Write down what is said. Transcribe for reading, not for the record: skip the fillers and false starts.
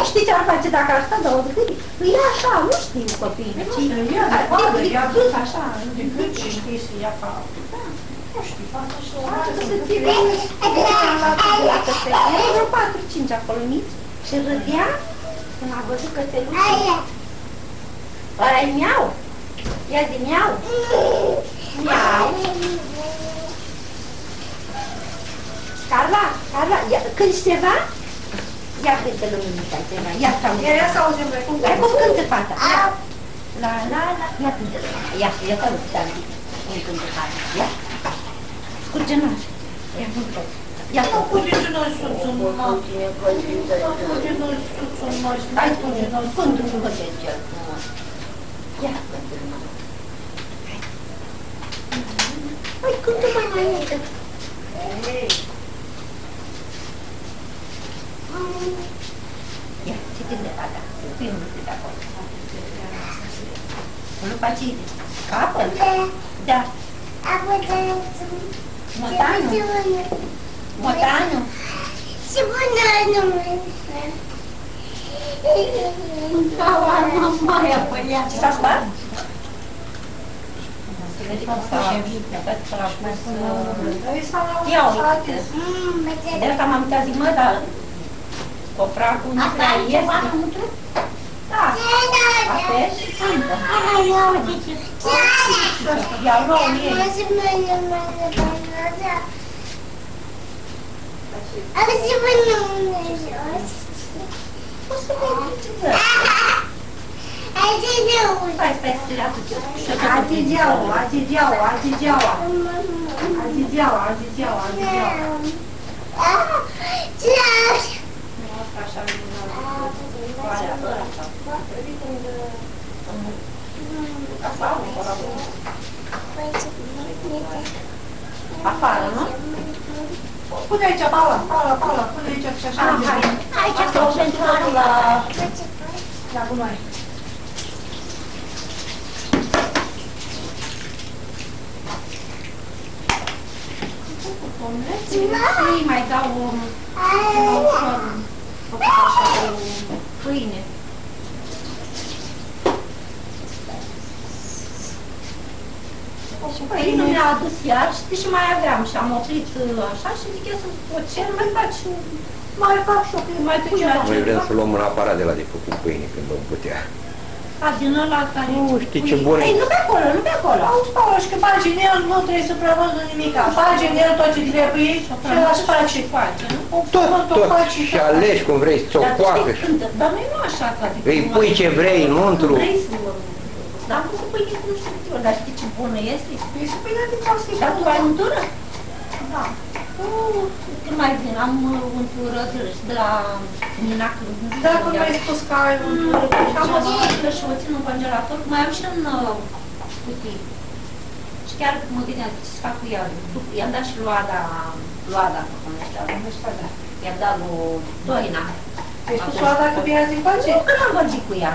știi ce ar face dacă ar sta două de hârtii? Îi ia așa, nu știu copiii. Ia de vadă, ia dus așa, de cât și știi să ia ca... Nu știu, fac așa... Să ții bine. Erau vreo 4-5 acolo mici și râdea când a văzut cățelușul. Ăla-i miau. Ia zi miau. Miau. Carla, cânti ceva? Ia cântă luminița ceva, ia să auzim noi cum cum cântă fata? La, ia cântă luminița, ia să auzim tanti. Cum cântă fata, ia. Scurge naș, ia cântă. Ia nu curge noi sus în mă. Curge noi sus în mă. Hai curge noi, cântă nu vă ce cel. Ia cântă luminița. Hai cântă mai multă. Ia, citinde fata, filmul de acolo. Nu faci capă? Da. Motanu? Motanu? Și bună Mamaia pălea. Ce s-a spart? Ia uite. De asta m-am uitat, zic, mă, dar copracul nu prea este. Da. Apeși și cântă. Ia luau ei. Poți să vezi ce dă. Stai, să te aduce. Argigeaua. Așa, afară, nu? Pune aici, Paula, pune aici și așa. Aici să o pentru la gunoi. Și mai dau un ușor, făcut așa cu pâine. Și păi nu mi-a adus iar, știi, și mai aveam și am oprit așa și zic eu să o cer, mai fac și o mai pe ceea ce... Noi vrem să luăm un aparat de la de făcut pâine când vom putea. A, din ăla care... Nu știi ce bun e. Ei, nu pe acolo. Auzi, Paula, și că bagi în el, nu trebuie să prevăzut nimica. Bagi în el tot ce trebuie și aș face. Tot. Și alegi cum vrei, ți-o-coacă. Dar noi nu așa, toate. Îi pui ce vrei înăuntru. Dar am pus pâine cu nu știu ce ori, dar știi ce bună este? Este pâine de casă. Dar tu ai untură? Da. Când mai vin, am untură de la Nina Club. Da, cum mi-ai spus că ai untură. Am o untură și o țin în congelator, mai am și în cutii. Și chiar mă gândeam ce să fac cu ea. I-am dat și luada, cum ăștia, i-am dat lui Doina. Ai spus luada că bine azi încoace? Nu, că n-am vorbit cu ea.